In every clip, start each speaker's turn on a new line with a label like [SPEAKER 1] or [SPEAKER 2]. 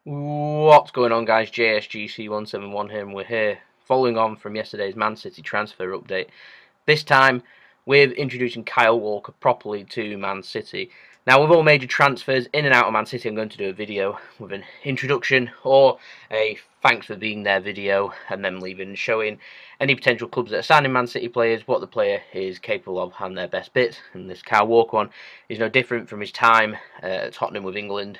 [SPEAKER 1] What's going on, guys? JSGC 171 here, and we're here following on from yesterday's Man City transfer update. This time, we're introducing Kyle Walker properly to Man City. Now, with all major transfers in and out of Man City, I'm going to do a video with an introduction or a thanks for being there video, and then leaving showing any potential clubs that are signing Man City players, what the player is capable of, and their best bits. And this Kyle Walker one is no different from his time at Tottenham with England,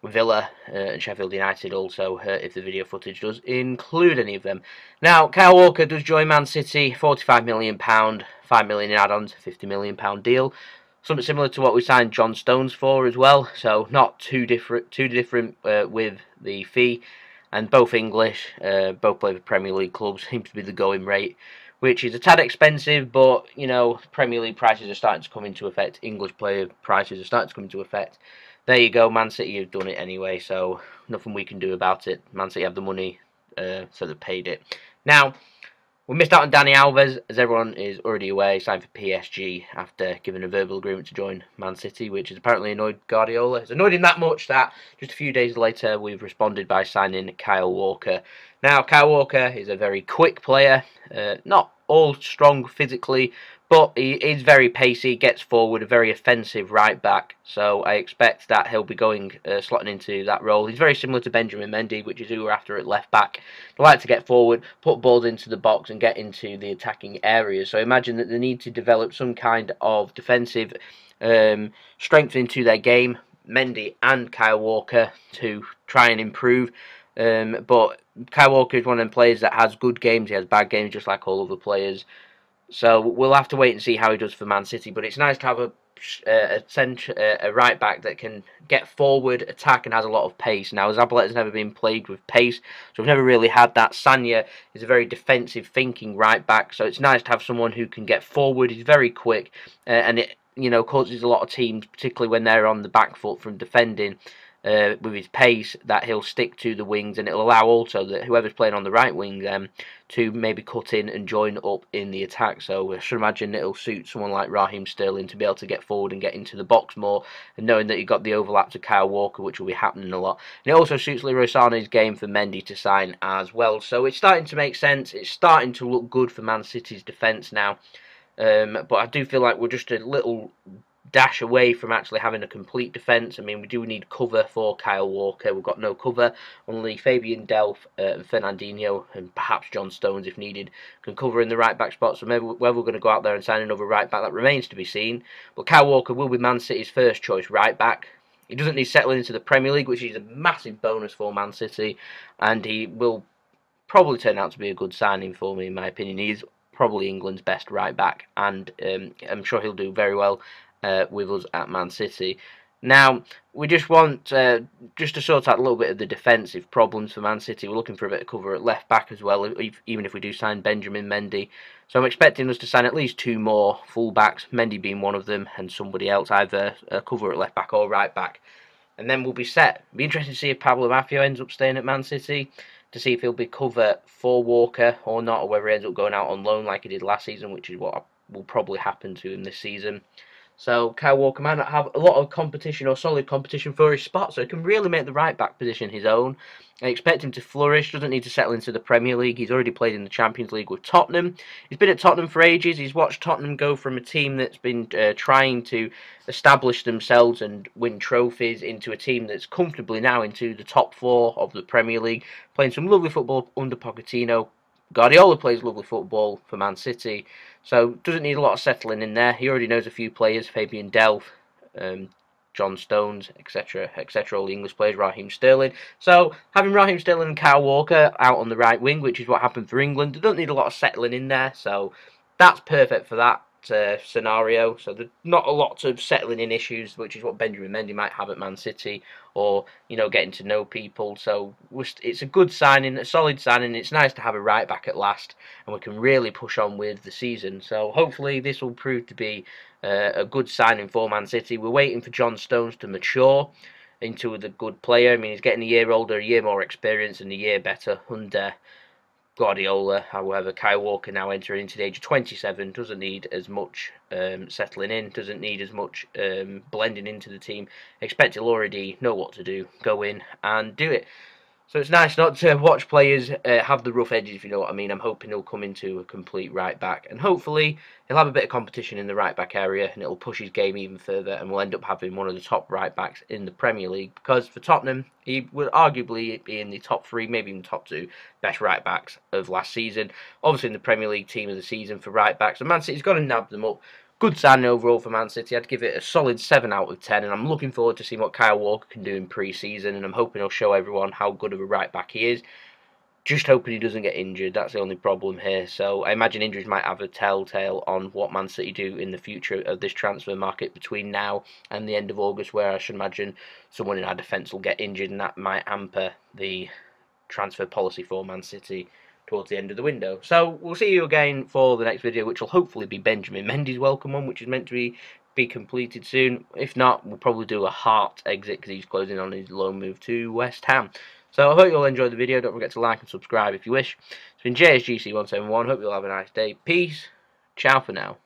[SPEAKER 1] Villa and Sheffield United also, if the video footage does include any of them. Now, Kyle Walker does join Man City, £45 million, £5 million in add-ons, £50 million deal. Something similar to what we signed John Stones for as well, so not too different with the fee. And both English, both play for Premier League clubs, seems to be the going rate, which is a tad expensive, but, you know, Premier League prices are starting to come into effect, English player prices are starting to come into effect. There you go, Man City have done it anyway, so nothing we can do about it. Man City have the money, so they've paid it. Now, we missed out on Dani Alves, as everyone is already aware. He signed for PSG after giving a verbal agreement to join Man City, which has apparently annoyed Guardiola. It's annoyed him that much that just a few days later we've responded by signing Kyle Walker. Now, Kyle Walker is a very quick player, not all strong physically, but he is very pacey, gets forward, a very offensive right back. So I expect that he'll be going, slotting into that role. He's very similar to Benjamin Mendy, which is who we're after at left back. They like to get forward, put balls into the box and get into the attacking areas. So I imagine that they need to develop some kind of defensive strength into their game, Mendy and Kyle Walker, to try and improve. But Kyle Walker is one of them players that has good games, he has bad games just like all other players. So we'll have to wait and see how he does for Man City. But it's nice to have a right back that can get forward, attack, and has a lot of pace. Now, Zabaleta has never been played with pace, so we've never really had that. Sanya is a very defensive thinking right back, so it's nice to have someone who can get forward. He's very quick, and it, you know, causes a lot of teams, particularly when they're on the back foot from defending, with his pace, that he'll stick to the wings, and it'll allow also that whoever's playing on the right wing to maybe cut in and join up in the attack. So I should imagine it'll suit someone like Raheem Sterling to be able to get forward and get into the box more, and knowing that you've got the overlap to Kyle Walker, which will be happening a lot. And it also suits Leroy Sané's game for Mendy to sign as well. So it's starting to make sense. It's starting to look good for Man City's defence now. But I do feel like we're just a little dash away from actually having a complete defence. I mean, we do need cover for Kyle Walker. We've got no cover. Only Fabian Delph, Fernandinho, and perhaps John Stones, if needed, can cover in the right-back spot. So maybe whether we're going to go out there and sign another right-back, that remains to be seen. But Kyle Walker will be Man City's first choice right-back. He doesn't need settling into the Premier League, which is a massive bonus for Man City, and he will probably turn out to be a good signing for me, in my opinion. He's probably England's best right-back, and I'm sure he'll do very well with us at Man City. Now, we just want just to sort out a little bit of the defensive problems for Man City. We're looking for a bit of cover at left back as well, even if we do sign Benjamin Mendy. So I'm expecting us to sign at least two more full-backs, Mendy being one of them, and somebody else, either cover at left back or right back. And then we'll be set. Be interested to see if Pablo Maffio ends up staying at Man City, to see if he'll be cover for Walker or not, or whether he ends up going out on loan like he did last season, which is what will probably happen to him this season. So Kyle Walker might not have a lot of competition or solid competition for his spot, so he can really make the right back position his own. I expect him to flourish, doesn't need to settle into the Premier League. He's already played in the Champions League with Tottenham. He's been at Tottenham for ages. He's watched Tottenham go from a team that's been trying to establish themselves and win trophies into a team that's comfortably now into the top four of the Premier League, playing some lovely football under Pochettino. Guardiola plays lovely football for Man City, so doesn't need a lot of settling in there. He already knows a few players, Fabian Delph, John Stones, etc., etc., all the English players, Raheem Sterling. So having Raheem Sterling and Kyle Walker out on the right wing, which is what happened for England, they don't need a lot of settling in there, so that's perfect for that scenario. So there's not a lot of settling in issues, which is what Benjamin Mendy might have at Man City, or, you know, getting to know people. So it's a good signing, a solid signing. It's nice to have a right back at last, and we can really push on with the season. So hopefully this will prove to be a good signing for Man City. We're waiting for John Stones to mature into the good player. I mean, he's getting a year older, a year more experience, and a year better under Guardiola. However, Kyle Walker now entering into the age of 27 doesn't need as much settling in, doesn't need as much blending into the team. Expect he'll already know what to do, go in and do it. So it's nice not to watch players have the rough edges, if you know what I mean. I'm hoping he'll come into a complete right back, and hopefully he'll have a bit of competition in the right back area, and it'll push his game even further, and we'll end up having one of the top right backs in the Premier League. Because for Tottenham, he will arguably be in the top 3, maybe even top 2 best right backs of last season. Obviously in the Premier League team of the season for right backs, and Man City's got to nab them up. Good signing overall for Man City. I'd give it a solid 7 out of 10, and I'm looking forward to seeing what Kyle Walker can do in pre-season, and I'm hoping he'll show everyone how good of a right back he is. Just hoping he doesn't get injured. That's the only problem here. So I imagine injuries might have a telltale on what Man City do in the future of this transfer market between now and the end of August, where I should imagine someone in our defence will get injured, and that might hamper the transfer policy for Man City towards the end of the window. So we'll see you again for the next video, which will hopefully be Benjamin Mendy's welcome one, which is meant to be completed soon. If not, we'll probably do a Hart exit because he's closing on his loan move to West Ham. So I hope you'll enjoy the video. Don't forget to like and subscribe if you wish. It's been JSGC 171. Hope you'll have a nice day. Peace. Ciao for now.